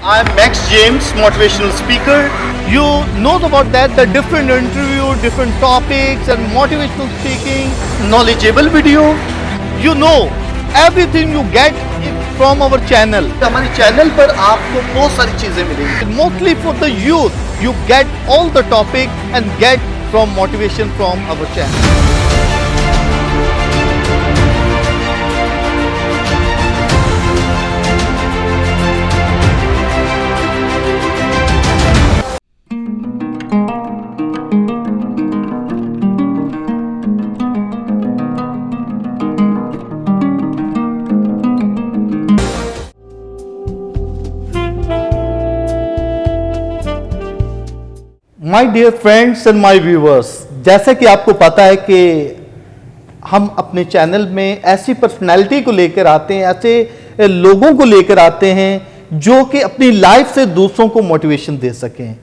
I'm Max James, motivational speaker. You know about that, the different interview, different topics and motivational speaking. Knowledgeable video. You know everything you get it from our channel. हमारे channel पर आपको बहुत सारी चीजें मिलेंगी. Mostly for the youth, you get all the topic and get from motivation from our channel. My dear friends and my viewers, जैसा कि आपको पता है कि हम अपने चैनल में ऐसी पर्सनालिटी को लेकर आते हैं, ऐसे लोगों को लेकर आते हैं जो कि अपनी लाइफ से दूसरों को मोटिवेशन दे सकें।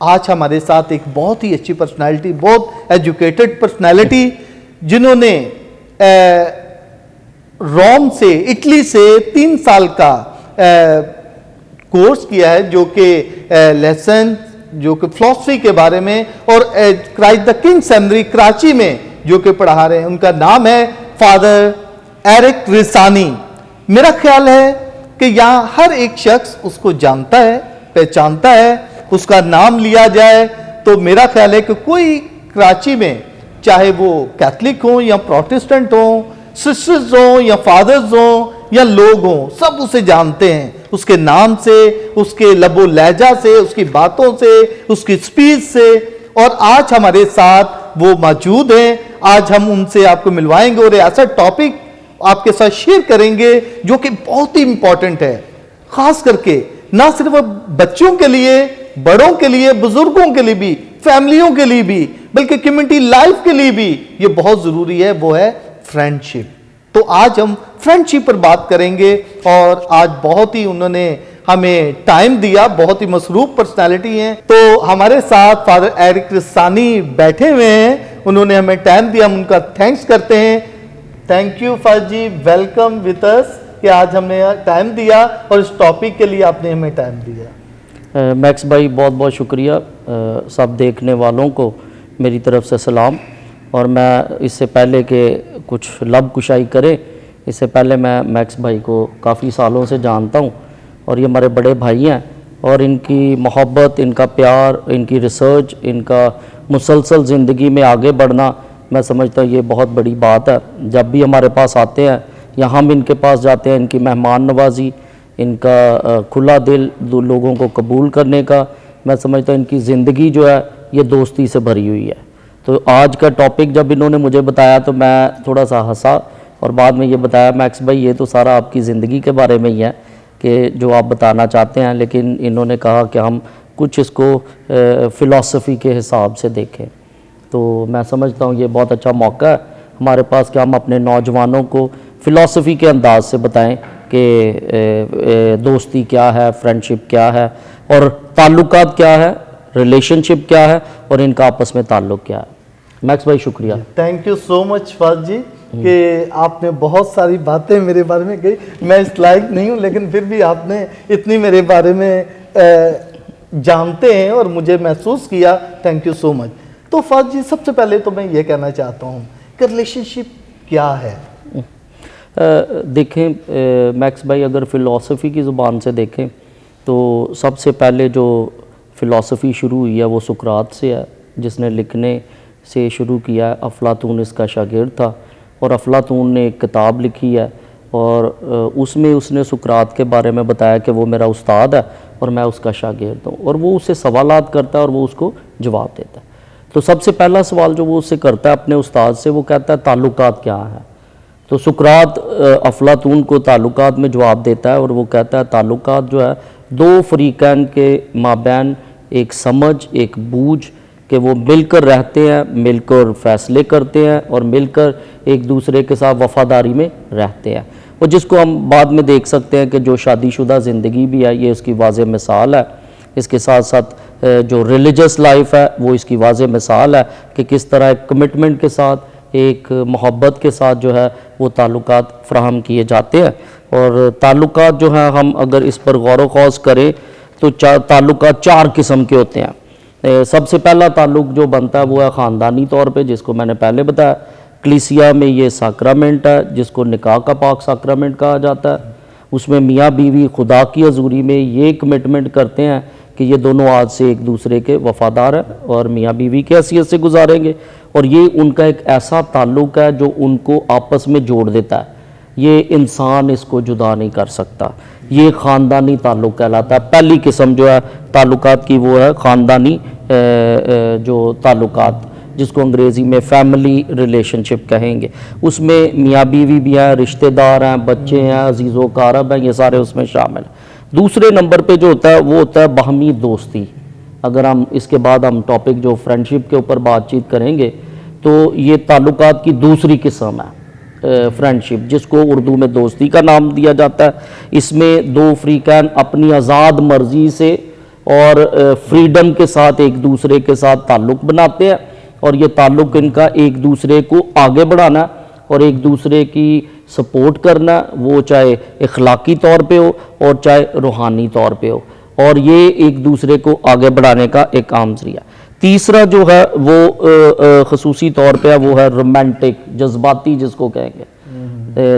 आज हमारे साथ एक बहुत ही अच्छी पर्सनालिटी, बहुत एजुकेटेड पर्सनालिटी, जिन्होंने रोम से, इटली से 3 साल का कोर्स किया है, जो कि लेसन, जो कि फिलॉसफी के बारे में, और Christ the king seminary Karachi में जो कि पढ़ा रहे हैं। उनका नाम है फादर एरिक रिसानी। मेरा ख्याल है कि यहाँ हर एक शख्स उसको जानता है, पहचानता है। उसका नाम लिया जाए तो मेरा ख्याल है कि कोई कराची में, चाहे वो कैथलिक हो या प्रोटेस्टेंट हो, सिस्टर्स हो या फादर्स हो या लोग हों, सब उसे जानते हैं, उसके नाम से, उसके लबो लहजा से, उसकी बातों से, उसकी स्पीच से। और आज हमारे साथ वो मौजूद हैं। आज हम उनसे आपको मिलवाएंगे और ऐसा टॉपिक आपके साथ शेयर करेंगे जो कि बहुत ही इंपॉर्टेंट है, खास करके ना सिर्फ बच्चों के लिए, बड़ों के लिए, बुजुर्गों के लिए भी, फैमिलियों के लिए भी, बल्कि कम्युनिटी लाइफ के लिए भी ये बहुत जरूरी है। वो है फ्रेंडशिप। तो आज हम फ्रेंडशिप पर बात करेंगे और आज बहुत ही उन्होंने हमें टाइम दिया, बहुत ही मसरूफ पर्सनालिटी हैं। तो हमारे साथ फादर एरिक रिसानी बैठे हुए हैं, उन्होंने हमें टाइम दिया, हम उनका थैंक्स करते हैं। Thank you father ji, welcome with us, कि आज हमने टाइम दिया और इस टॉपिक के लिए आपने हमें टाइम दिया। मैक्स भाई बहुत बहुत शुक्रिया। सब देखने वालों को मेरी तरफ से सलाम। और मैं इससे पहले कि कुछ लब कुशाई करे, इससे पहले मैं मैक्स भाई को काफ़ी सालों से जानता हूँ और ये हमारे बड़े भाई हैं। और इनकी मोहब्बत, इनका प्यार, इनकी रिसर्च, इनका मुसलसल ज़िंदगी में आगे बढ़ना, मैं समझता हूँ ये बहुत बड़ी बात है। जब भी हमारे पास आते हैं या हम इनके पास जाते हैं, इनकी मेहमान नवाजी, इनका खुला दिल लोगों को कबूल करने का, मैं समझता हूँ इनकी ज़िंदगी जो है ये दोस्ती से भरी हुई है। तो आज का टॉपिक जब इन्होंने मुझे बताया तो मैं थोड़ा सा हंसा और बाद में ये बताया, मैक्स भाई ये तो सारा आपकी ज़िंदगी के बारे में ही है कि जो आप बताना चाहते हैं, लेकिन इन्होंने कहा कि हम कुछ इसको फ़िलॉसफ़ी के हिसाब से देखें। तो मैं समझता हूँ ये बहुत अच्छा मौका है हमारे पास कि हम अपने नौजवानों को फ़िलॉसफ़ी के अंदाज से बताएं कि दोस्ती क्या है, फ्रेंडशिप क्या है और ताल्लुकात क्या है, रिलेशनशिप क्या है और इनका आपस में ताल्लुक़ क्या है। मैक्स भाई शुक्रिया। Thank you so much father ji कि आपने बहुत सारी बातें मेरे बारे में कही। मैं इस लायक नहीं हूँ, लेकिन फिर भी आपने इतनी मेरे बारे में जानते हैं और मुझे महसूस किया। Thank you so much. तो फादर जी, सबसे पहले तो मैं ये कहना चाहता हूँ कि रिलेशनशिप क्या है। देखें मैक्स भाई, अगर फ़िलॉसफ़ी की ज़ुबान से देखें तो सबसे पहले जो फ़िलॉसफ़ी शुरू हुई है वो सुकरात से है, जिसने लिखने से शुरू किया है। अफलातून इसका शागिर्द था और अफलातून ने एक किताब लिखी है और उसमें उसने सुकरात के बारे में बताया कि वो मेरा उस्ताद है और मैं उसका शागिर्द हूँ। और वो उससे सवालात करता है और वो उसको जवाब देता है। तो सबसे पहला सवाल जो वो उससे करता है अपने उस्ताद से, वो कहता है ताल्लुकात क्या है। तो सुकरात अफलातून को ताल्लुकात में जवाब देता है और वो कहता है ताल्लुकात जो है दो फरीकैन के माबैन एक समझ, एक बूझ, कि वो मिलकर रहते हैं, मिलकर फ़ैसले करते हैं और मिलकर एक दूसरे के साथ वफ़ादारी में रहते हैं। और जिसको हम बाद में देख सकते हैं कि जो शादीशुदा ज़िंदगी भी है ये इसकी वाज़ेह मिसाल है। इसके साथ साथ जो रिलीजियस लाइफ है वो इसकी वाज़ेह मिसाल है कि किस तरह एक कमिटमेंट के साथ, एक मोहब्बत के साथ जो है वो ताल्लुकात फ़राहम किए जाते हैं। और ताल्लुकात जो हैं, हम अगर इस पर गौर व ख़ौज़ करें तो ताल्लुकात 4 किस्म के होते हैं। सबसे पहला ताल्लुक जो बनता है वो है ख़ानदानी तौर पे, जिसको मैंने पहले बताया। कलीसिया में ये साक्रामेंट है जिसको निकाह का पाक साक्रामेंट कहा जाता है। उसमें मियाँ बीवी खुदा की हजूरी में ये कमिटमेंट करते हैं कि ये दोनों आज से एक दूसरे के वफ़ादार हैं और मियाँ बीवी की हैसियत से गुजारेंगे, और ये उनका एक ऐसा ताल्लुक़ है जो उनको आपस में जोड़ देता है। ये इंसान इसको जुदा नहीं कर सकता। ये ख़ानदानी ताल्लुक़ कहलाता है। पहली किस्म जो है ताल्लुकात की वो है ख़ानदानी जो ताल्लुकात, जिसको अंग्रेज़ी में फैमिली रिलेशनशिप कहेंगे। उसमें मियाँ बीवी भी हैं, रिश्तेदार हैं, बच्चे हैं, अजीज़ो कारब हैं, ये सारे उसमें शामिल हैं। दूसरे नंबर पे जो होता है वो होता है बाहमी दोस्ती। अगर हम इसके बाद हम टॉपिक जो फ्रेंडशिप के ऊपर बातचीत करेंगे तो ये ताल्लुकात की दूसरी किस्म है फ्रेंडशिप, जिसको उर्दू में दोस्ती का नाम दिया जाता है। इसमें दो फ्रीकैन अपनी आज़ाद मर्जी से और फ्रीडम के साथ एक दूसरे के साथ ताल्लुक़ बनाते हैं, और ये ताल्लुक़ इनका एक दूसरे को आगे बढ़ाना और एक दूसरे की सपोर्ट करना, वो चाहे इखलाकी तौर पे हो और चाहे रूहानी तौर पे हो, और ये एक दूसरे को आगे बढ़ाने का एक आम ज़रिया। तीसरा जो है वो ख़ुसूसी तौर पे है, वो है रोमांटिक, जज्बाती जिसको कहेंगे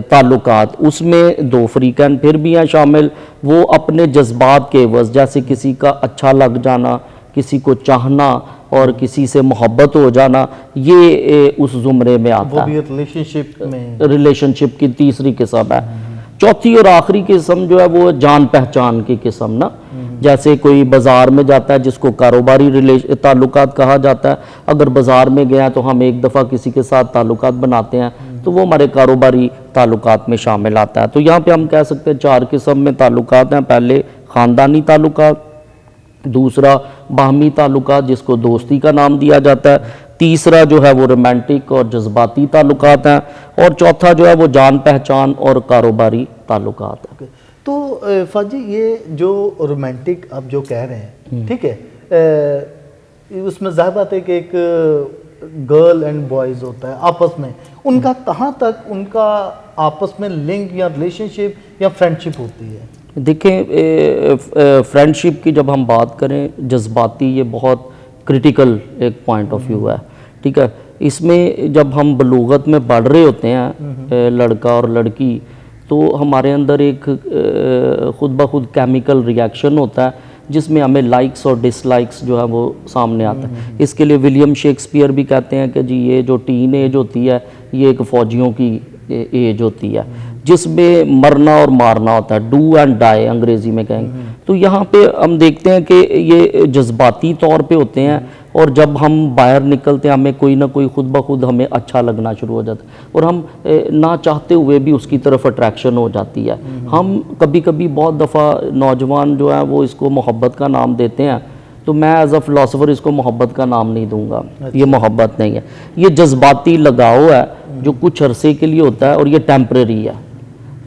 ताल्लुकात। उसमें दो फ्रीकैन फिर भी हैं शामिल। वो अपने जज्बात के एवज़, जैसे किसी का अच्छा लग जाना, किसी को चाहना और किसी से मोहब्बत हो जाना, ये उस ज़ुमरे में आता है। रिलेशनशिप की तीसरी किस्म है। चौथी और आखिरी किस्म जो है वो जान पहचान की किस्म ना, जैसे कोई बाज़ार में जाता है जिसको कारोबारी ताल्लुकात कहा जाता है। अगर बाज़ार में गया तो हम एक दफ़ा किसी के साथ ताल्लुकात बनाते हैं तो वो हमारे कारोबारी ताल्लुकात में शामिल आता है। तो यहाँ पे हम कह सकते हैं 4 किस्म में ताल्लुकात हैं। पहले ख़ानदानी ताल्लुकात, दूसरा बाहमी ताल्लुकात जिसको दोस्ती का नाम दिया जाता है, तीसरा जो है वो रोमांटिक और जज्बाती ताल्लुकात हैं, और चौथा जो है वो जान पहचान और कारोबारी ताल्लुकात है। तो फाजी ये जो रोमांटिक आप जो कह रहे हैं, ठीक है, उसमें ज़ाहिर बात है कि एक गर्ल एंड बॉयज़ होता है आपस में, उनका कहाँ तक उनका आपस में लिंक या रिलेशनशिप या फ्रेंडशिप होती है? देखें, फ्रेंडशिप की जब हम बात करें, जज्बाती ये बहुत क्रिटिकल एक पॉइंट ऑफ व्यू है, ठीक है। इसमें जब हम बलूगत में बढ़ रहे होते हैं लड़का और लड़की, तो हमारे अंदर एक ख़ुद ब खुद केमिकल रिएक्शन होता है जिसमें हमें लाइक्स और डिसलाइक्स जो है वो सामने आता है। इसके लिए विलियम शेक्सपियर भी कहते हैं कि जी ये जो टीन एज होती है ये एक फ़ौजियों की एज होती है जिसमें मरना और मारना होता है, डू एंड डाई अंग्रेज़ी में कहेंगे। तो यहाँ पे हम देखते हैं कि ये जज्बाती तौर पे होते हैं, और जब हम बाहर निकलते हैं हमें कोई ना कोई खुद ब खुद हमें अच्छा लगना शुरू हो जाता है, और हम ना चाहते हुए भी उसकी तरफ अट्रैक्शन हो जाती है। हम कभी कभी बहुत दफ़ा नौजवान जो है वो इसको मोहब्बत का नाम देते हैं, तो मैं एज अ फ़िलासफ़र इसको मोहब्बत का नाम नहीं दूंगा। ये मोहब्बत नहीं है, ये जज्बाती लगाव है जो कुछ अरसे के लिए होता है, और ये टेम्परेरी है।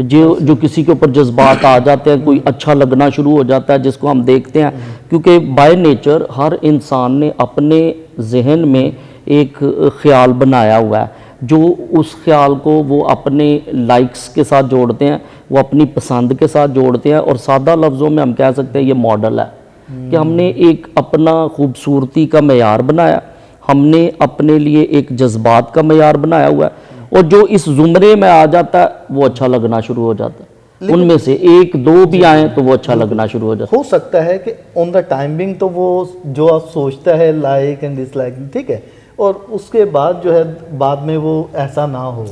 जो किसी के ख्याल जज्बात आ जाते हैं, कोई अच्छा लगना शुरू हो जाता है जिसको हम देखते हैं, क्योंकि बाय नेचर हर इंसान ने अपने जहन में एक ख्याल बनाया हुआ है, जो उस ख्याल को वो अपने लाइक्स के साथ जोड़ते हैं, वो अपनी पसंद के साथ जोड़ते हैं, और सादा लफ्ज़ों में हम कह सकते हैं ये मॉडल है कि हमने एक अपना खूबसूरती का मेयार बनाया, हमने अपने लिए एक जज्बात का मेयार बनाया हुआ है, और जो इस ज़ुमरे में आ जाता है वो अच्छा लगना शुरू हो जाता है। उनमें से एक दो भी आए तो वो अच्छा लगना शुरू हो जाता है। हो सकता है कि ऑन द टाइमिंग तो वो जो आप सोचता है लाइक एंड डिसलाइक, ठीक है, और उसके बाद जो है बाद में वो ऐसा ना हो,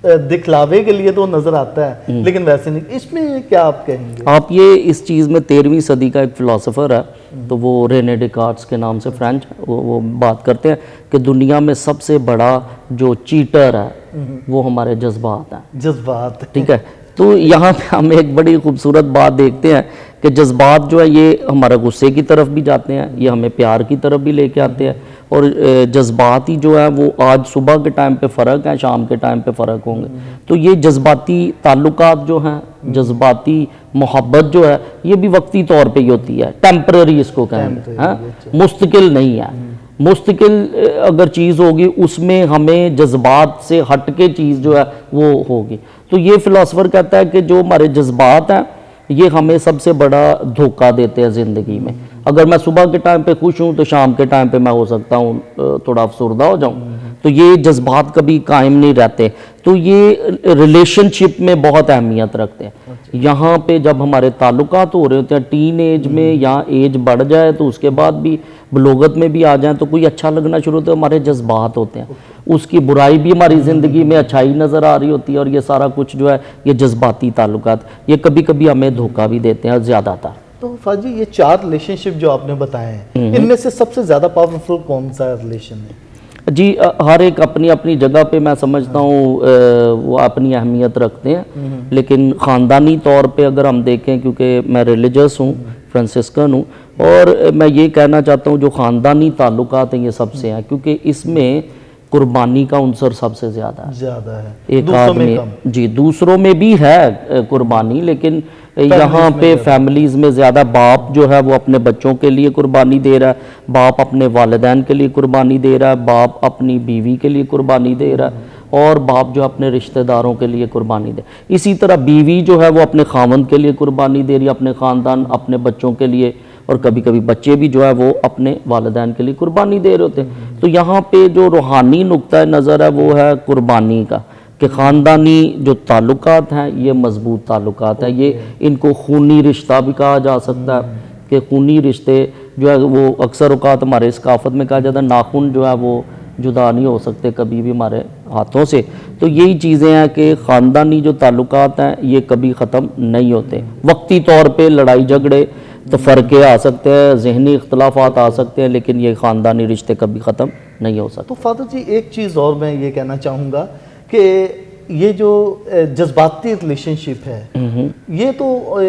दिखलावे के लिए तो नजर आता है लेकिन वैसे नहीं। इसमें क्या आप कहेंगे? आप ये इस चीज़ में 13वीं सदी का एक फ़िलासफ़र है, तो वो रेने डेकार्ट्स के नाम से फ्रेंच, वो बात करते हैं कि दुनिया में सबसे बड़ा जो चीटर है वो हमारे जज्बात हैं। जज्बात, ठीक है। तो यहाँ पे हम एक बड़ी खूबसूरत बात देखते हैं कि जज्बात जो है ये हमारे गुस्से की तरफ भी जाते हैं, ये हमें प्यार की तरफ भी लेके आते हैं, और जज्बात ही जो है वो आज सुबह के टाइम पे फ़र्क है, शाम के टाइम पे फ़र्क होंगे। तो ये जज्बाती ताल्लुकात जो हैं, जज्बाती मोहब्बत जो है, ये भी वक्ती तौर पे ही होती है, टेम्पररी इसको कहेंगे, हाँ, मुस्तकिल नहीं है। मुस्तकिल अगर चीज़ होगी उसमें हमें जज्बात से हट के चीज़ जो है वो होगी। तो ये फ़िलासफ़र कहता है कि जो हमारे जज्बात हैं ये हमें सबसे बड़ा धोखा देते हैं ज़िंदगी में। अगर मैं सुबह के टाइम पे खुश हूँ तो शाम के टाइम पे मैं हो सकता हूँ थोड़ा अफसरदा हो जाऊँ, तो ये जज्बात कभी कायम नहीं रहते। तो ये रिलेशनशिप में बहुत अहमियत रखते हैं। यहाँ पे जब हमारे ताल्लुकात हो रहे होते हैं टीन एज में या एज बढ़ जाए तो उसके बाद भी बलोगत में भी आ जाए तो कोई अच्छा लगना शुरू होता है, हमारे जज्बात होते हैं, उसकी बुराई भी हमारी ज़िंदगी में अच्छाई नज़र आ रही होती है, और ये सारा कुछ जो है ये जज्बाती ताल्लुकात ये कभी कभी हमें धोखा भी देते हैं ज़्यादातर। तो फाजी ये 4 रिलेशनशिप जो आपने बताए हैं, इनमें से सबसे ज़्यादा पावरफुल कौन सा रिलेशन है? जी हर एक अपनी अपनी जगह पे मैं समझता हूँ वो अपनी अहमियत रखते हैं, लेकिन ख़ानदानी तौर पे अगर हम देखें, क्योंकि मैं रिलीजियस हूँ, फ्रांसिस्कन हूँ, और मैं ये कहना चाहता हूँ जो ख़ानदानी ताल्लुकात हैं ये सबसे हैं, क्योंकि इसमें कुर्बानी का उनसर सबसे ज़्यादा है। एक आदमी जी, दूसरों में भी है कुर्बानी, लेकिन यहाँ पे फैमिलीज़ में ज़्यादा बाप जो है वो अपने बच्चों के लिए कुर्बानी दे रहा है, बाप अपने वालिदैन के लिए कुर्बानी दे रहा है, बाप अपनी बीवी के लिए कुर्बानी दे रहा है, और बाप जो अपने रिश्तेदारों के लिए कुर्बानी दे। इसी तरह बीवी जो है वो अपने खामन के लिए कुर्बानी दे रही है, अपने ख़ानदान अपने बच्चों के लिए, और कभी कभी बच्चे भी जो है वो अपने वालिदैन के लिए कुर्बानी दे रहे होते हैं। तो यहाँ पे जो रूहानी नुक्ता नज़र है वो है कुर्बानी का, कि ख़ानदानी जो ताल्लुकात हैं ये मजबूत ताल्लुकात हैं। ये इनको खूनी रिश्ता भी कहा जा सकता है, कि खूनी रिश्ते जो है वो अक्सर औक़ात हमारे सकाफ़त में कहा जाता है नाखून जो है वो जुदा नहीं हो सकते कभी भी हमारे हाथों से। तो यही चीज़ें हैं कि ख़ानदानी जो ताल्लुकात हैं ये कभी ख़त्म नहीं होते। वक्ती तौर पे लड़ाई झगड़े तो फ़र्क़े आ सकते हैं, ज़हनी इख्तलाफात आ सकते हैं, लेकिन ये ख़ानदानी रिश्ते कभी ख़त्म नहीं हो सकते। तो फादर जी एक चीज़ और मैं ये कहना चाहूँगा कि ये जो जज्बाती रिलेशनशिप है ये तो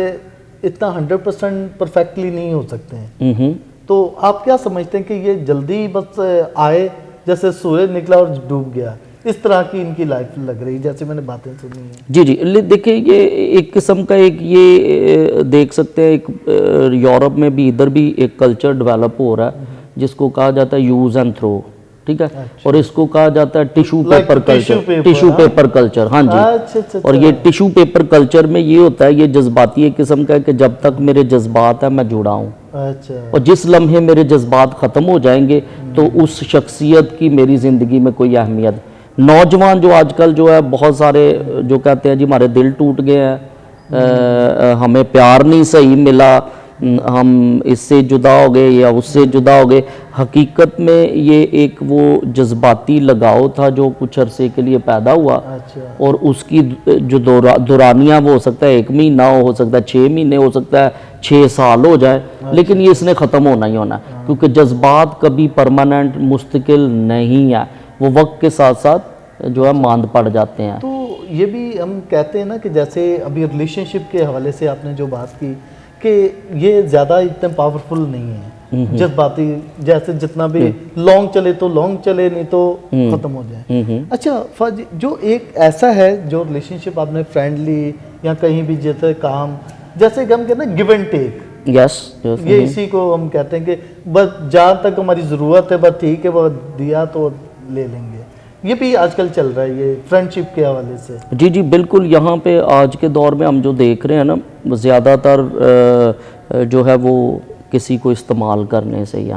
इतना 100% परफेक्टली नहीं हो सकते हैं। तो आप क्या समझते हैं कि ये जल्दी बस आए जैसे सूरज निकला और डूब गया, इस तरह की इनकी लाइफ लग रही जैसे मैंने बातें सुनी हैं? जी जी, देखिए ये एक किस्म का एक ये देख सकते हैं, एक यूरोप में भी इधर भी एक कल्चर डेवलप हो रहा है जिसको कहा जाता है यूज़ एंड थ्रो, ठीक है। अच्छा। और इसको कहा जाता है tissue paper culture, tissue paper culture, हाँ जी। अच्छा। और ये टिशू पेपर कल्चर में ये होता है, ये जज्बाती एक किस्म का है कि जब तक मेरे जज्बात है मैं जुड़ा हूँ। अच्छा। और जिस लम्हे मेरे जज्बात ख़त्म हो जाएंगे तो उस शख्सियत की मेरी ज़िंदगी में कोई अहमियत। नौजवान जो आजकल जो है बहुत सारे जो कहते हैं जी हमारे दिल टूट गए हैं, हमें प्यार नहीं सही मिला, हम इससे जुदा हो गए या उससे जुदा हो गए। हकीकत में ये एक वो जज्बाती लगाव था जो कुछ अरसे के लिए पैदा हुआ। अच्छा। और उसकी जो दौरानिया वो हो सकता है 1 महीना हो सकता है 6 महीने हो सकता है 6 साल हो जाए। अच्छा। लेकिन ये इसने ख़त्म होना ही होना है, क्योंकि जज्बात कभी परमानेंट मुस्तकिल नहीं है, वो वक्त के साथ साथ जो है मांद पड़ जाते हैं। तो ये भी हम कहते हैं ना कि जैसे अभी रिलेशनशिप के हवाले से आपने जो बात की कि ये ज़्यादा इतने पावरफुल नहीं है, जज्बाती जैसे जितना भी लॉन्ग चले तो लॉन्ग चले, नहीं तो ख़त्म हो जाए। अच्छा फाजी, जो एक ऐसा है जो रिलेशनशिप आपने फ्रेंडली या कहीं भी जैसे काम, जैसे कि हम कहते हैं गिव एंड टेक, यस, ये इसी को हम कहते हैं कि बस जहाँ तक हमारी ज़रूरत है बस ठीक है, वो दिया तो ले लेंगे, ये भी आजकल चल रहा है ये फ्रेंडशिप के हवाले से। जी जी बिल्कुल, यहाँ पे आज के दौर में हम जो देख रहे हैं ना, ज़्यादातर जो है वो किसी को इस्तेमाल करने से ही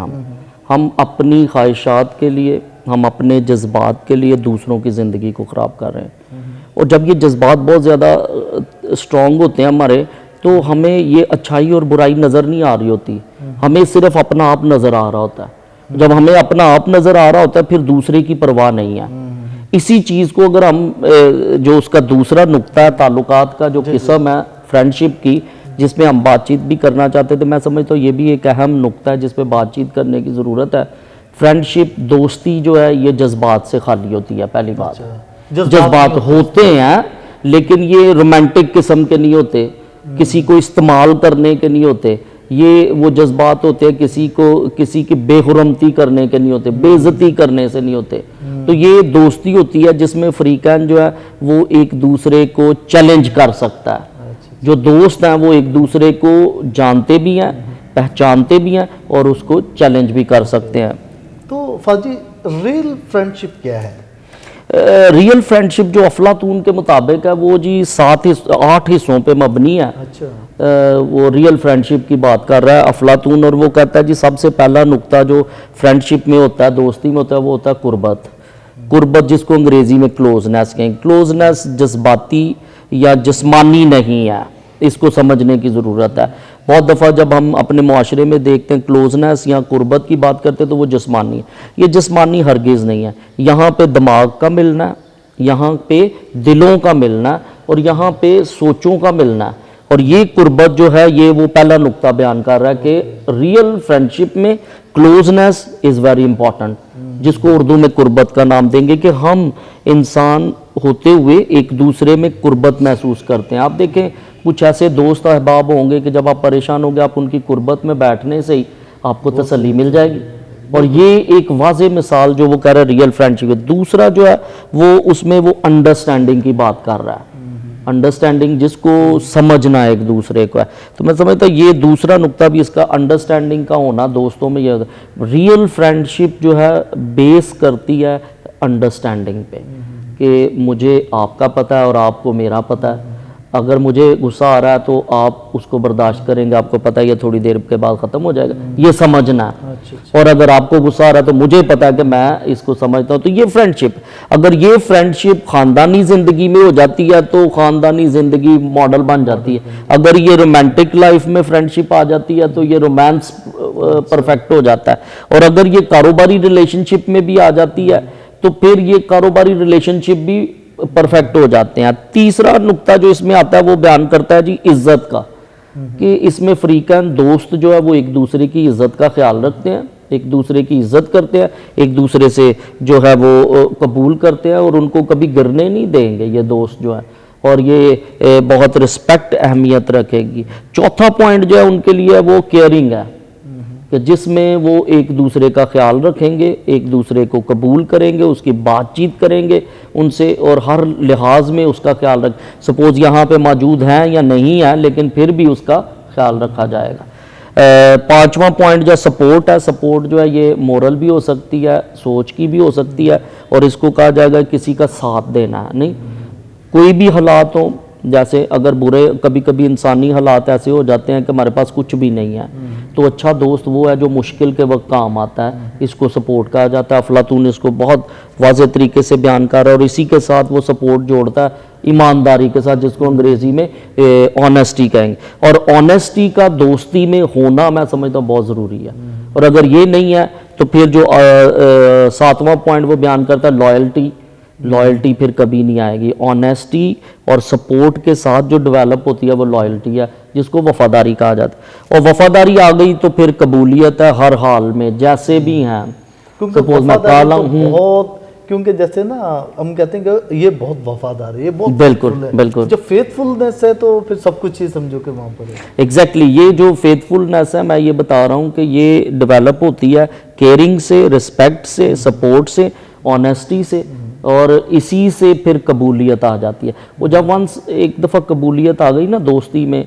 हम अपनी ख्वाहिशात के लिए, हम अपने जज्बात के लिए दूसरों की ज़िंदगी को ख़राब कर रहे हैं। और जब ये जज्बात बहुत ज़्यादा स्ट्रॉन्ग होते हैं हमारे, तो हमें ये अच्छाई और बुराई नज़र नहीं आ रही होती, हमें सिर्फ अपना आप नज़र आ रहा होता है। जब हमें अपना आप नज़र आ रहा होता है फिर दूसरे की परवाह नहीं है। इसी चीज़ को अगर हम जो उसका दूसरा नुक्ता है ताल्लुकात का जो किस्म है फ्रेंडशिप की, जिसमें हम बातचीत भी करना चाहते थे, मैं समझता हूँ ये भी एक अहम नुक्ता है जिस पे बातचीत करने की ज़रूरत है। फ्रेंडशिप दोस्ती जो है ये जज्बात से खाली होती है। पहली बात, जज्बात होते हैं लेकिन ये रोमांटिक किस्म के नहीं होते, किसी को इस्तेमाल करने के नहीं होते, ये वो जज्बात होते हैं किसी की बेहुरमती करने के नहीं होते, बेइज्जती करने से नहीं होते। तो ये दोस्ती होती है जिसमें फ्रीकैन जो है वो एक दूसरे को चैलेंज कर सकता है। जो दोस्त हैं वो एक दूसरे को जानते भी हैं, पहचानते भी हैं और उसको चैलेंज भी कर सकते हैं। तो फाजी रियल फ्रेंडशिप क्या है? रियल फ्रेंडशिप जो अफलातून के मुताबिक है वो जी 8 हिस्सों पे मबनी है। अच्छा। वो रियल फ्रेंडशिप की बात कर रहा है अफलातून, और वो कहता है जी सबसे पहला नुक्ता जो फ्रेंडशिप में होता है, दोस्ती में होता है, वो होता है कुर्बत। कुर्बत जिसको अंग्रेजी में क्लोजनेस कहें। क्लोजनेस जज्बाती या जिस्मानी नहीं है, इसको समझने की ज़रूरत है। बहुत दफ़ा जब हम अपने मुआशरे में देखते हैं क्लोजनेस या कुर्बत की बात करते हैं तो वो जिस्मानी है। ये जिस्मानी हरगिज़ नहीं है। यहाँ पे दिमाग का मिलना है, यहाँ पे दिलों का मिलना है, और यहाँ पे सोचों का मिलना है। और ये कुर्बत जो है ये वो पहला नुक्ता बयान कर रहा है कि रियल फ्रेंडशिप में क्लोजनेस इज़ वेरी इंपॉर्टेंट, जिसको उर्दू में कुर्बत का नाम देंगे कि हम इंसान होते हुए एक दूसरे में कुर्बत महसूस करते हैं। आप देखें कुछ ऐसे दोस्त अहबाब होंगे कि जब आप परेशान होंगे आप उनकी कुर्बत में बैठने से ही आपको तसल्ली मिल जाएगी, और ये एक वाज़ेह मिसाल जो वो कह रहा है रियल फ्रेंडशिप है। दूसरा जो है वो उसमें वो अंडरस्टैंडिंग की बात कर रहा है, अंडरस्टैंडिंग जिसको समझना एक दूसरे को है। तो मैं समझता हूँ ये दूसरा नुक्ता भी इसका अंडरस्टैंडिंग का होना दोस्तों में। ये रियल फ्रेंडशिप जो है बेस करती है अंडरस्टैंडिंग पे कि मुझे आपका पता है और आपको मेरा पता है। अगर मुझे गुस्सा आ रहा है तो आप उसको बर्दाश्त करेंगे, आपको पता है ये थोड़ी देर के बाद ख़त्म हो जाएगा, ये समझना है। अच्छा। और अगर आपको गुस्सा आ रहा है तो मुझे पता है कि मैं इसको समझता हूँ। तो ये फ्रेंडशिप, अगर ये फ्रेंडशिप ख़ानदानी ज़िंदगी में हो जाती है तो ख़ानदानी ज़िंदगी मॉडल बन जाती है। अगर ये रोमांटिक लाइफ में फ्रेंडशिप आ जाती है तो ये रोमांस परफेक्ट हो जाता है। और अगर ये कारोबारी रिलेशनशिप में भी आ जाती है तो फिर ये कारोबारी रिलेशनशिप भी परफेक्ट हो जाते हैं। तीसरा नुक्ता जो इसमें आता है वो बयान करता है जी इज्जत का, कि इसमें फ्रीकन दोस्त जो है वो एक दूसरे की इज्जत का ख्याल रखते हैं, एक दूसरे की इज्जत करते हैं, एक दूसरे से जो है वो कबूल करते हैं और उनको कभी गिरने नहीं देंगे ये दोस्त जो है, और ये बहुत रिस्पेक्ट अहमियत रखेगी। चौथा पॉइंट जो है उनके लिए वो केयरिंग है, कि जिसमें वो एक दूसरे का ख्याल रखेंगे, एक दूसरे को कबूल करेंगे, उसकी बातचीत करेंगे उनसे, और हर लिहाज में उसका ख्याल रख, सपोज यहाँ पे मौजूद हैं या नहीं है लेकिन फिर भी उसका ख्याल रखा जाएगा। पांचवा पॉइंट जो सपोर्ट है, सपोर्ट जो है ये मोरल भी हो सकती है, सोच की भी हो सकती है, और इसको कहा जाएगा किसी का साथ देना है। नहीं, कोई भी हालात हो, जैसे अगर बुरे कभी कभी इंसानी हालात ऐसे हो जाते हैं कि हमारे पास कुछ भी नहीं है, तो अच्छा दोस्त वो है जो मुश्किल के वक्त काम आता है, इसको सपोर्ट कहा जाता है। अफलातून इसको बहुत वाज़ेह तरीके से बयान कर रहा है, और इसी के साथ वो सपोर्ट जोड़ता है ईमानदारी के साथ, जिसको अंग्रेज़ी में ऑनेस्टी कहेंगे। और ऑनेस्टी का दोस्ती में होना मैं समझता हूँ बहुत ज़रूरी है, और अगर ये नहीं है तो फिर जो सातवां पॉइंट वो बयान करता है लॉयल्टी, लॉयल्टी फिर कभी नहीं आएगी। ऑनेस्टी और सपोर्ट के साथ जो डेवलप होती है वो लॉयल्टी है, जिसको वफादारी कहा जाता है। और वफादारी आ गई तो फिर कबूलियत है हर हाल में, जैसे भी हैं। सपोज मैं काला हूँ बहुत, क्योंकि जैसे ना हम कहते हैं कि ये बहुत वफादार है, ये बहुत बिल्कुल faithful है। बिल्कुल जब फेथफुलनेस है तो फिर सब कुछ ही समझो कि वहाँ पर है। एग्जैक्टली ये जो फेथफुलनेस है मैं ये बता रहा हूँ कि ये डेवलप होती है केयरिंग से, रिस्पेक्ट से, सपोर्ट से, ऑनेस्टी से, और इसी से फिर कबूलियत आ जाती है। वो जब वंस एक दफ़ा कबूलियत आ गई ना दोस्ती में,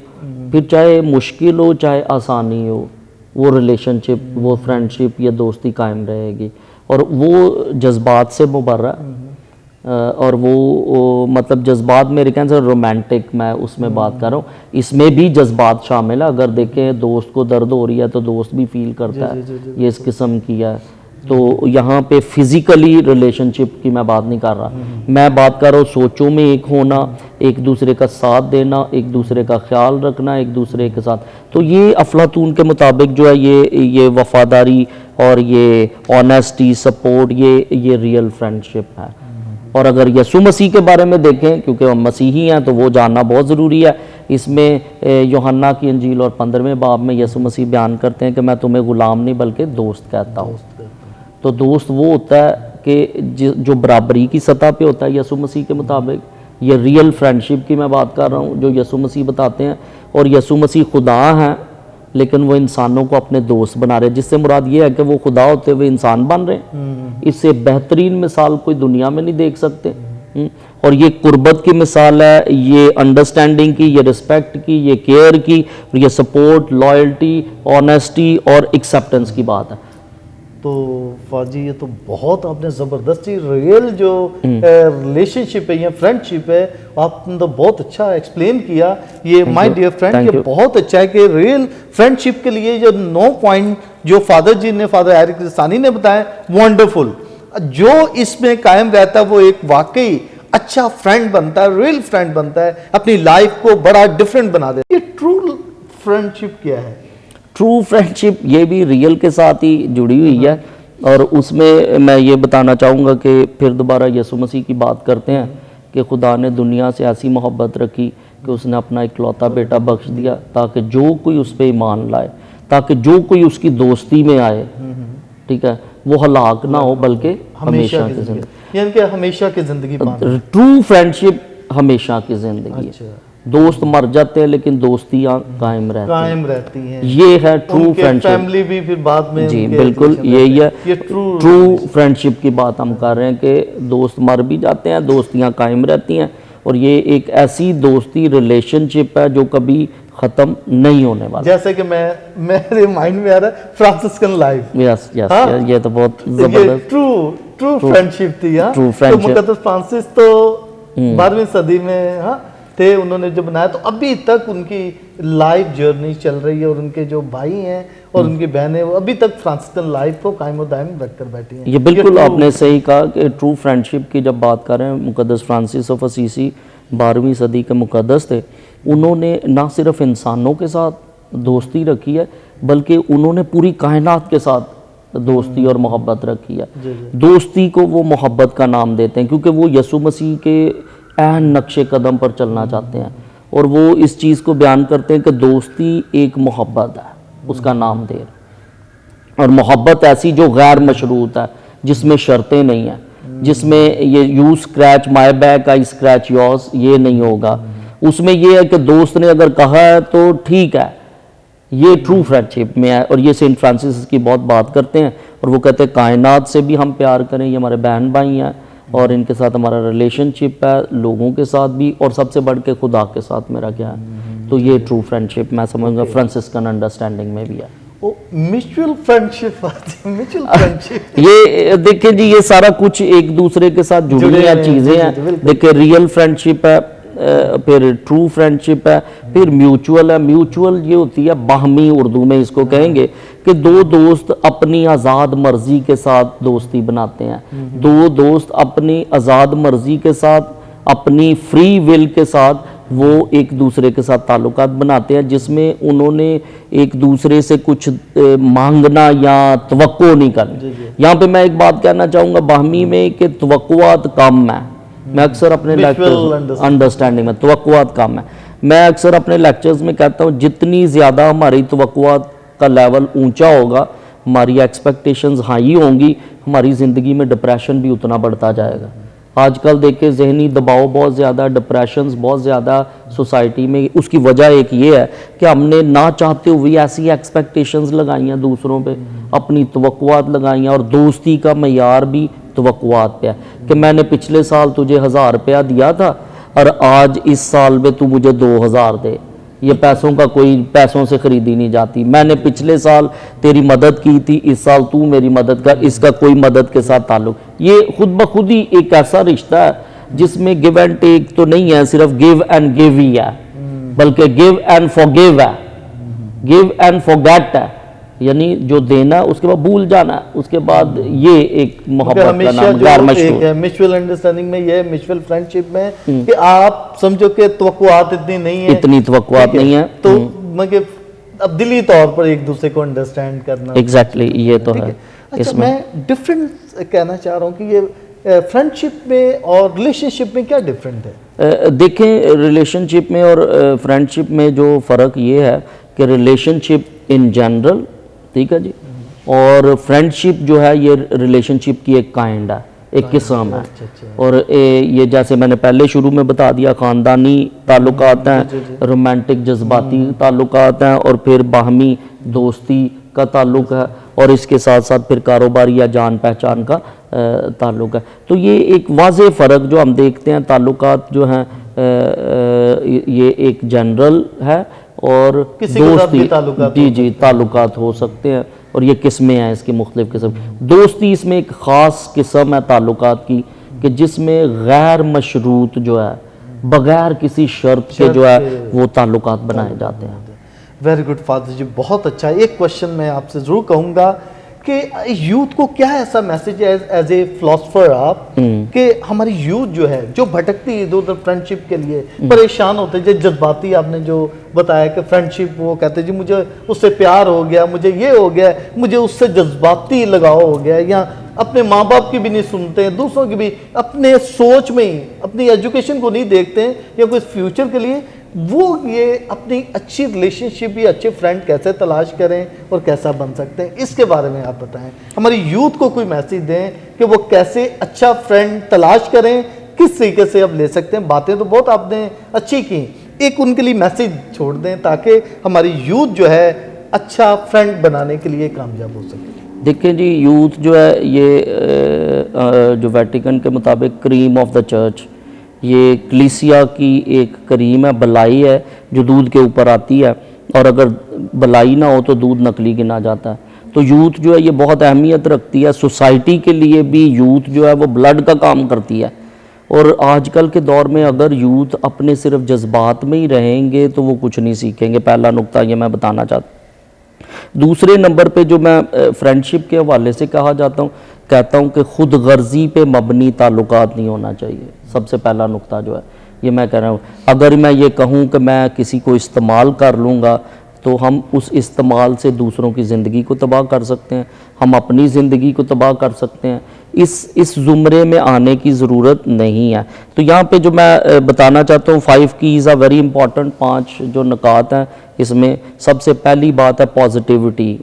फिर चाहे मुश्किल हो चाहे आसानी हो, वो रिलेशनशिप, वो फ्रेंडशिप या दोस्ती कायम रहेगी। और वो जज्बात से मुबर्रा, और वो मतलब जज्बात मेरे ख्याल से रोमांटिक, मैं उसमें बात कर रहा हूँ, इसमें भी जज्बात शामिल है। अगर देखें दोस्त को दर्द हो रही है तो दोस्त भी फील करता है, ये इस किस्म की है। तो यहाँ पे फिजिकली रिलेशनशिप की मैं बात नहीं कर रहा, मैं बात कर रहा हूँ सोचों में एक होना, एक दूसरे का साथ देना, एक दूसरे का ख्याल रखना, एक दूसरे के साथ। तो ये अफलातून के मुताबिक जो है ये वफादारी और ये ऑनेस्टी, सपोर्ट, ये रियल फ्रेंडशिप है। और अगर यसु मसीह के बारे में देखें, क्योंकि हम मसीही हैं तो वो जानना बहुत ज़रूरी है। इसमें यूहन्ना की अंजील और 15वें बाब में यसु मसीह बयान करते हैं कि मैं तुम्हें ग़ुलाम नहीं बल्कि दोस्त कहता हूँ। तो दोस्त वो होता है कि जो बराबरी की सतह पे होता है यसु मसीह के मुताबिक। ये रियल फ्रेंडशिप की मैं बात कर रहा हूँ जो यसु मसीह बताते हैं। और यसु मसीह खुदा हैं लेकिन वो इंसानों को अपने दोस्त बना रहे हैं, जिससे मुराद ये है कि वो खुदा होते हुए इंसान बन रहे हैं। इससे बेहतरीन मिसाल कोई दुनिया में नहीं देख सकते। और ये कुर्बत की मिसाल है, ये अंडरस्टैंडिंग की, ये रिस्पेक्ट की, ये केयर की, ये सपोर्ट, लॉयल्टी, ऑनेस्टी और एक्सेप्टेंस की बात है। तो फाजी ये तो बहुत आपने ज़बरदस्ती रियल जो रिलेशनशिप है या फ्रेंडशिप है आपने तो बहुत अच्छा एक्सप्लेन किया। ये माय डियर फ्रेंड Thank ये you. बहुत अच्छा है कि रियल फ्रेंडशिप के लिए जो 9 पॉइंट जो फादर जी ने, फादर एरिक रिसानी ने बताया, वंडरफुल। जो इसमें कायम रहता है वो एक वाकई अच्छा फ्रेंड बनता है, रियल फ्रेंड बनता है, अपनी लाइफ को बड़ा डिफरेंट बना देता है। ये ट्रू फ्रेंडशिप क्या है? ट्रू फ्रेंडशिप ये भी रियल के साथ ही जुड़ी हुई है, और उसमें मैं ये बताना चाहूँगा कि फिर दोबारा यीशु मसीह की बात करते हैं कि खुदा ने दुनिया से ऐसी मोहब्बत रखी कि उसने अपना इकलौता बेटा बख्श दिया ताकि जो कोई उस पर ईमान लाए, ताकि जो कोई उसकी दोस्ती में आए, ठीक है, वो हलाक ना हो बल्कि हमेशा की जिंदगी। यानी कि हमेशा की जिंदगी पाना। ट्रू फ्रेंडशिप हमेशा की जिंदगी है। अच्छा। दोस्त मर जाते हैं लेकिन दोस्तियां कायम रहती हैं। ये है ट्रू फ्रेंडशिप। फैमिली भी फिर बाद में जी उनके बिल्कुल रिलेशन यही है। ये ट्रू फ्रेंडशिप की बात हम कर रहे हैं कि दोस्त मर भी जाते हैं, दोस्तियां कायम रहती हैं, और ये एक ऐसी दोस्ती रिलेशनशिप है जो कभी ख़त्म नहीं होने वाला। जैसे कि मेरे माइंड में आ रहा है फ्रांसिस्कन लाइफ। यस यस हाँ? ये तो बहुत ये ज़बरदस्त ट्रू फ्रेंडशिप थी। हाँ? True तो friendship। मुकद्दस फ्रांसिस तो 12वीं सदी में थे, उन्होंने जो बनाया, तो अभी तक उनकी लाइफ जर्नी चल रही है, और उनके जो भाई हैं और उनकी बहनें वो अभी तक फ्रांसिस्कन लाइफ को कायम दायम रखकर बैठी हैं। ये बिल्कुल आपने सही कहा कि ट्रू फ्रेंडशिप की जब बात कर रहे हैं, मुकद्दस फ्रांसिस ऑफ असीसी 12वीं सदी के मुकद्दस थे। उन्होंने ना सिर्फ इंसानों के साथ दोस्ती रखी है बल्कि उन्होंने पूरी कायनात के साथ दोस्ती और मोहब्बत रखी है। दोस्ती को वो मोहब्बत का नाम देते हैं क्योंकि वो यीशु मसीह के ऐन नक्शे कदम पर चलना चाहते हैं, और वो इस चीज़ को बयान करते हैं कि दोस्ती एक मोहब्बत है, उसका नाम दे, और मोहब्बत ऐसी जो गैर मशरूत है, जिसमें शर्तें नहीं हैं, जिसमें ये you scratch my back I scratch yours ये नहीं होगा। उसमें ये है कि दोस्त ने अगर कहा है तो ठीक है, ये ट्रू फ्रेंडशिप में है। और ये सेंट फ्रांसिस की बहुत बात करते हैं, और वो कहते हैं कायनात से भी हम प्यार करें, ये हमारे बहन भाई हैं, और इनके साथ हमारा रिलेशनशिप है, लोगों के साथ भी, और सबसे बढ़ के खुदा के साथ मेरा क्या है। तो ये ट्रू फ्रेंडशिप मैं समझूंगा फ्रांसिस्कन अंडरस्टैंडिंग में भी है। म्यूचुअल फ्रेंडशिप म्यूचुअल फ्रेंडशिप ये देखिए जी, ये सारा कुछ एक दूसरे के साथ जुड़ी हुई चीज़ें हैं। देखिए रियल फ्रेंडशिप है, फिर ट्रू फ्रेंडशिप है, फिर म्यूचुअल है। म्यूचुअल ये होती है बाहमी, उर्दू में इसको कहेंगे कि दो दोस्त अपनी आज़ाद मर्जी के साथ दोस्ती बनाते हैं। दो दोस्त अपनी आज़ाद मर्जी के साथ, अपनी फ्री विल के साथ वो एक दूसरे के साथ ताल्लुकात बनाते हैं, जिसमें उन्होंने एक दूसरे से कुछ मांगना या तवक्को नहीं करनी। यहाँ पे मैं एक बात कहना चाहूँगा बाहमी में कि तवक्कुआत कम है। मैं अक्सर अपने लेक्चर्स अंडरस्टैंडिंग में तवक्कुआत कम है। मैं अक्सर अपने लेक्चर्स में कहता हूँ जितनी ज़्यादा हमारी तवक्कुआत का लेवल ऊंचा होगा, हमारी एक्सपेक्टेशंस हाई होंगी, हमारी ज़िंदगी में डिप्रेशन भी उतना बढ़ता जाएगा। आजकल देखिए जहनी दबाव बहुत ज़्यादा, डिप्रेशंस बहुत ज़्यादा सोसाइटी में। उसकी वजह एक ये है कि हमने ना चाहते हुए ऐसी एक्सपेक्टेशंस लगाई हैं दूसरों पे, अपनी तवक्कुआत लगाई हैं, और दोस्ती का मयार भी तवक्कुआत पे है कि मैंने पिछले साल तुझे 1000 रुपया दिया था और आज इस साल में तू मुझे 2000 दे। ये पैसों से खरीदी नहीं जाती। मैंने पिछले साल तेरी मदद की थी, इस साल तू मेरी मदद कर, इसका कोई मदद के साथ ताल्लुक। ये खुद ब खुद ही एक ऐसा रिश्ता है जिसमें गिव एंड टेक तो नहीं है, सिर्फ गिव एंड गिव ही है, बल्कि गिव एंड फॉरगिव है, गिव एंड फॉरगेट है, यानी जो देना उसके बाद भूल जाना, उसके बाद ये एक मोहब्बत का नाम गैर मशरूत है। म्यूचुअल अंडरस्टैंडिंग में ये म्यूचुअल फ्रेंडशिप में कि आप समझो कि तवक्कुआत इतनी नहीं है, इतनी तवक्कुआत नहीं है, तो मतलब अब दिली तौर पर एक दूसरे को अंडरस्टैंड करना। एग्जैक्टली ये तो है। अच्छा, इसमें मैं डिफरेंस कहना चाह रहा हूँ कि ये फ्रेंडशिप में और रिलेशनशिप में क्या डिफरेंट है? देखें रिलेशनशिप में और फ्रेंडशिप में जो फ़र्क ये है कि रिलेशनशिप इन जनरल, ठीक है जी, और फ्रेंडशिप जो है ये रिलेशनशिप की एक काइंड है, एक किस्म है। और ये जैसे मैंने पहले शुरू में बता दिया, ख़ानदानी ताल्लुकात हैं, रोमांटिक जज्बाती ताल्लुकात हैं, और फिर बाहमी दोस्ती का ताल्लुक है, और इसके साथ साथ फिर कारोबारी या जान पहचान का ताल्लुक है। तो ये एक वाज़ेह फ़र्क जो हम देखते हैं, ताल्लुकात जो हैं ये एक जनरल है, और दोस्ती जी ताल्लुकात हो सकते हैं, और ये किस्में हैं इसकी मुख्तलिफ किस्म। दोस्ती इसमें एक ख़ास किस्म है ताल्लुकात की कि जिसमें गैर मशरूत जो है, बगैर किसी शर्त के जो है वो ताल्लुकात बनाए जाते हैं। वेरी गुड फादर जी, बहुत अच्छा। एक क्वेश्चन मैं आपसे जरूर कहूँगा कि यूथ को क्या ऐसा मैसेज है एज ए फिलोसफर आप कि हमारी यूथ जो है जो भटकती है इधर उधर फ्रेंडशिप के लिए परेशान होते हैं, जो जज्बाती आपने जो बताया कि फ्रेंडशिप वो कहते हैं जी मुझे उससे प्यार हो गया, मुझे ये हो गया, मुझे उससे जज्बाती लगाव हो गया, या अपने माँ बाप की भी नहीं सुनते हैं, दूसरों की भी, अपने सोच में ही अपनी एजुकेशन को नहीं देखते हैं या कोई फ्यूचर के लिए, वो ये अपनी अच्छी रिलेशनशिप या अच्छे फ्रेंड कैसे तलाश करें और कैसा बन सकते हैं, इसके बारे में आप बताएं। हमारी यूथ को कोई मैसेज दें कि वो कैसे अच्छा फ्रेंड तलाश करें, किस तरीके से अब ले सकते हैं। बातें तो बहुत आपने अच्छी की, एक उनके लिए मैसेज छोड़ दें ताकि हमारी यूथ जो है अच्छा फ्रेंड बनाने के लिए कामयाब हो सके। देखिए जी, यूथ जो है ये जो वेटिकन के मुताबिक क्रीम ऑफ द चर्च, ये कलीसिया की एक करीम है, बलाई है जो दूध के ऊपर आती है, और अगर बलाई ना हो तो दूध नकली गिना जाता है। तो यूथ जो है ये बहुत अहमियत रखती है सोसाइटी के लिए भी। यूथ जो है वो ब्लड का काम करती है, और आजकल के दौर में अगर यूथ अपने सिर्फ जज्बात में ही रहेंगे तो वो कुछ नहीं सीखेंगे। पहला नुक्ता ये मैं बताना चाहता हूँ। दूसरे नंबर पे जो मैं फ्रेंडशिप के हवाले से कहता हूँ कि खुद गर्जी पे मबनी ताल्लुकात नहीं होना चाहिए। सबसे पहला नुक्ता जो है ये मैं कह रहा हूँ, अगर मैं ये कहूँ कि मैं किसी को इस्तेमाल कर लूँगा तो हम उस इस्तेमाल से दूसरों की ज़िंदगी को तबाह कर सकते हैं, हम अपनी ज़िंदगी को तबाह कर सकते हैं। इस ज़ुमरे में आने की ज़रूरत नहीं है। तो यहाँ पे जो मैं बताना चाहता हूँ, 5 कीज़ आर वेरी इंपॉर्टेंट। 5 जो निकात हैं इसमें, सबसे पहली बात है पॉजिटिविटी,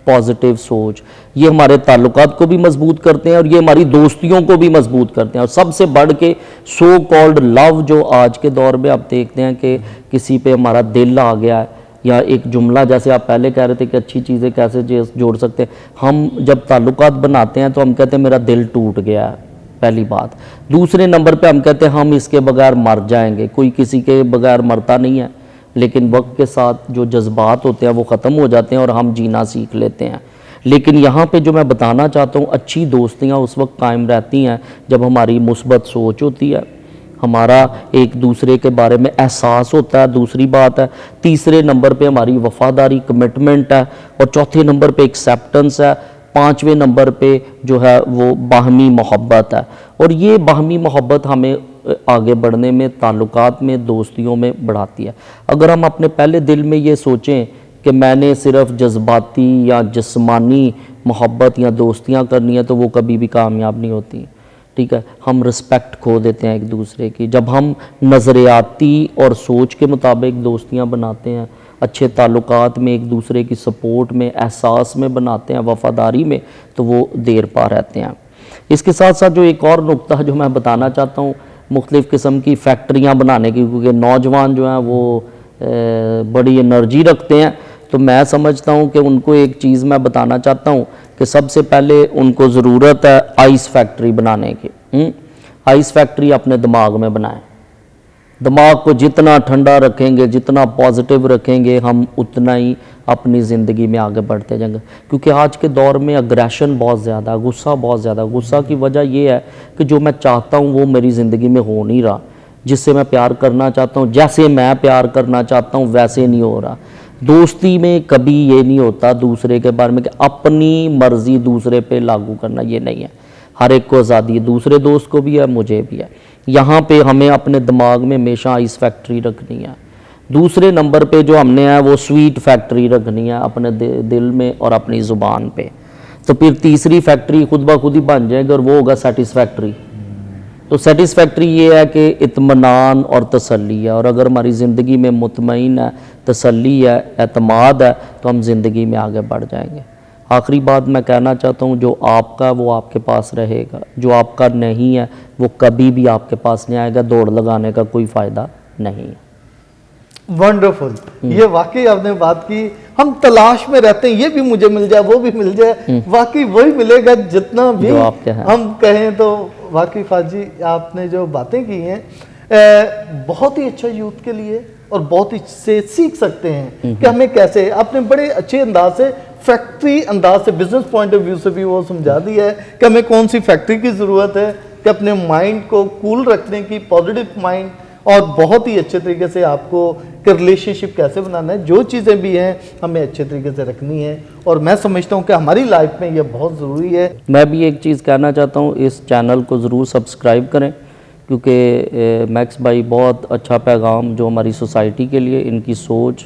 पॉजिटिव सोच। ये हमारे ताल्लुकात को भी मजबूत करते हैं और ये हमारी दोस्तियों को भी मजबूत करते हैं। और सबसे बढ़ के सो कॉल्ड लव, जो आज के दौर में आप देखते हैं कि किसी पे हमारा दिल आ गया है, या एक जुमला, जैसे आप पहले कह रहे थे कि अच्छी चीज़ें कैसे जोड़ सकते हैं, हम जब ताल्लुकात बनाते हैं तो हम कहते हैं मेरा दिल टूट गया है, पहली बात। दूसरे नंबर पे हम कहते हैं हम इसके बगैर मर जाएंगे। कोई किसी के बगैर मरता नहीं है, लेकिन वक्त के साथ जो जज्बात होते हैं वो ख़त्म हो जाते हैं और हम जीना सीख लेते हैं। लेकिन यहाँ पे जो मैं बताना चाहता हूँ, अच्छी दोस्तियाँ उस वक्त कायम रहती हैं जब हमारी मुस्बत सोच होती है, हमारा एक दूसरे के बारे में एहसास होता है। दूसरी बात है, तीसरे नंबर पे हमारी वफादारी, कमिटमेंट है, और चौथे नंबर पे एक्सेप्टेंस है। 5वें नंबर पे जो है वो बाहमी मोहब्बत है। और ये बाहमी मोहब्बत हमें आगे बढ़ने में, ताल्लुकात में, दोस्तियों में बढ़ाती है। अगर हम अपने पहले दिल में ये सोचें कि मैंने सिर्फ जज्बाती या जिस्मानी मोहब्बत या दोस्तियाँ करनी है, तो वो कभी भी कामयाब नहीं होती। ठीक है, हम रिस्पेक्ट खो देते हैं एक दूसरे की। जब हम नज़रियाती और सोच के मुताबिक दोस्तियां बनाते हैं, अच्छे ताल्लुकात में, एक दूसरे की सपोर्ट में, एहसास में बनाते हैं, वफ़ादारी में, तो वो देर पा रहते हैं। इसके साथ साथ जो एक और नुक्ता जो मैं बताना चाहता हूँ, मुख्तलिफ़ किस्म की फैक्ट्रियाँ बनाने की, क्योंकि नौजवान जो हैं वो बड़ी एनर्जी रखते हैं, तो मैं समझता हूँ कि उनको एक चीज़ मैं बताना चाहता हूँ कि सबसे पहले उनको ज़रूरत है आइस फैक्ट्री बनाने की। आइस फैक्ट्री अपने दिमाग में बनाएं। दिमाग को जितना ठंडा रखेंगे, जितना पॉजिटिव रखेंगे, हम उतना ही अपनी ज़िंदगी में आगे बढ़ते जाएंगे। क्योंकि आज के दौर में अग्रेशन बहुत ज़्यादा, गुस्सा बहुत ज़्यादा। गुस्सा की वजह ये है कि जो मैं चाहता हूँ वो मेरी ज़िंदगी में हो नहीं रहा। जिससे मैं प्यार करना चाहता हूँ, जैसे मैं प्यार करना चाहता हूँ, वैसे नहीं हो रहा। दोस्ती में कभी ये नहीं होता दूसरे के बारे में कि अपनी मर्जी दूसरे पे लागू करना, ये नहीं है। हर एक को आज़ादी है, दूसरे दोस्त को भी है, मुझे भी है। यहाँ पे हमें अपने दिमाग में हमेशा आइस फैक्ट्री रखनी है। दूसरे नंबर पे जो हमने है वो स्वीट फैक्ट्री रखनी है अपने दिल में और अपनी ज़ुबान पे। तो फिर तीसरी फैक्ट्री खुद ब खुद ही बन जाएगी और वो होगा सेटिस्फैक्ट्री। तो सेटिस्फैक्ट्री ये है कि इत्मीनान और तसल्ली है। और अगर हमारी ज़िंदगी में मुतमईन है, तसल्ली है, एतमाद है, तो हम ज़िंदगी में आगे बढ़ जाएंगे। आखिरी बात मैं कहना चाहता हूँ, जो आपका वो आपके पास रहेगा, जो आपका नहीं है वो कभी भी आपके पास नहीं आएगा। दौड़ लगाने का कोई फ़ायदा नहीं है। वंडरफुल, ये वाकई आपने बात की। हम तलाश में रहते हैं, ये भी मुझे मिल जाए, वो भी मिल जाए, वाकई वही मिलेगा जितना भी हम कहें। तो वाकई फाजी आपने जो बातें की हैं बहुत ही अच्छा यूथ के लिए, और बहुत ही से सीख सकते हैं कि हमें कैसे, आपने बड़े अच्छे अंदाज से फैक्ट्री अंदाज से, बिजनेस पॉइंट ऑफ व्यू से भी वो समझा दिया है कि हमें कौन सी फैक्ट्री की ज़रूरत है, कि अपने माइंड को कूल रखने की, पॉजिटिव माइंड, और बहुत ही अच्छे तरीके से आपको कि रिलेशनशिप कैसे बनाना है, जो चीज़ें भी हैं हमें अच्छे तरीके से रखनी है। और मैं समझता हूँ कि हमारी लाइफ में ये बहुत ज़रूरी है। मैं भी एक चीज़ कहना चाहता हूँ, इस चैनल को ज़रूर सब्सक्राइब करें, क्योंकि मैक्स भाई बहुत अच्छा पैगाम जो हमारी सोसाइटी के लिए, इनकी सोच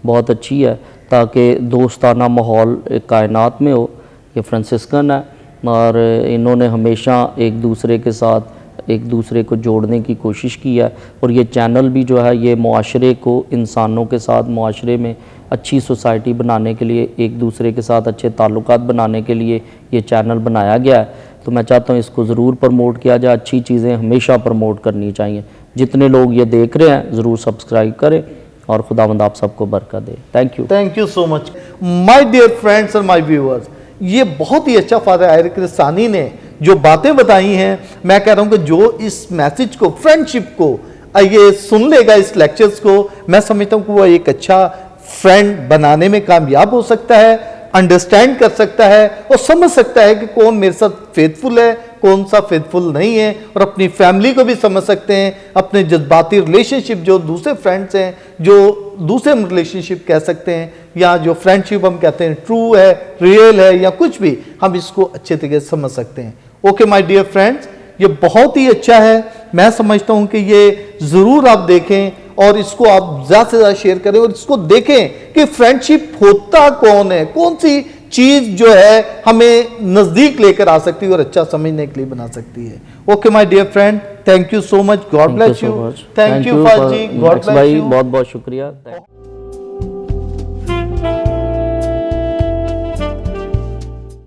बहुत अच्छी है, ताकि दोस्ताना माहौल एक कायनात में हो। ये फ्रांसिस्कन है और इन्होंने हमेशा एक दूसरे के साथ एक दूसरे को जोड़ने की कोशिश की है, और ये चैनल भी जो है ये मुआशरे को, इंसानों के साथ मुआशरे में अच्छी सोसाइटी बनाने के लिए, एक दूसरे के साथ अच्छे ताल्लुकात बनाने के लिए ये चैनल बनाया गया है। तो मैं चाहता हूँ इसको ज़रूर प्रमोट किया जाए, अच्छी चीज़ें हमेशा प्रमोट करनी चाहिए। जितने लोग ये देख रहे हैं ज़रूर सब्सक्राइब करें, और खुदावंद आप सबको बरकत दे। Thank you so much my dear friends और माय व्यूअर्स। ये बहुत ही अच्छा फादर एरिक रिसानी ने जो बातें बताई हैं, मैं कह रहा हूं कि जो इस मैसेज को, फ्रेंडशिप को ये सुन लेगा, इस लेक्चर्स को, मैं समझता हूं कि वो एक अच्छा फ्रेंड बनाने में कामयाब हो सकता है, अंडरस्टैंड कर सकता है और समझ सकता है कि कौन मेरे साथ फेथफुल है, कौन सा फेथफुल नहीं है, और अपनी फैमिली को भी समझ सकते हैं, अपने जज्बाती रिलेशनशिप जो दूसरे फ्रेंड्स हैं, जो दूसरे रिलेशनशिप कह सकते हैं, या जो फ्रेंडशिप हम कहते हैं ट्रू है, रियल है, या कुछ भी, हम इसको अच्छे तरीके से समझ सकते हैं। ओके माय डियर फ्रेंड्स, ये बहुत ही अच्छा है। मैं समझता हूं कि ये ज़रूर आप देखें और इसको आप ज़्यादा से ज़्यादा शेयर करें, और इसको देखें कि फ्रेंडशिप होता कौन है, कौन सी चीज़ जो है हमें नज़दीक लेकर आ सकती है और अच्छा समझने के लिए बना सकती है। Okay my dear friend, thank you so much, God bless you, thank you फाजी, गॉड ब्लेस यू, बहुत बहुत शुक्रिया।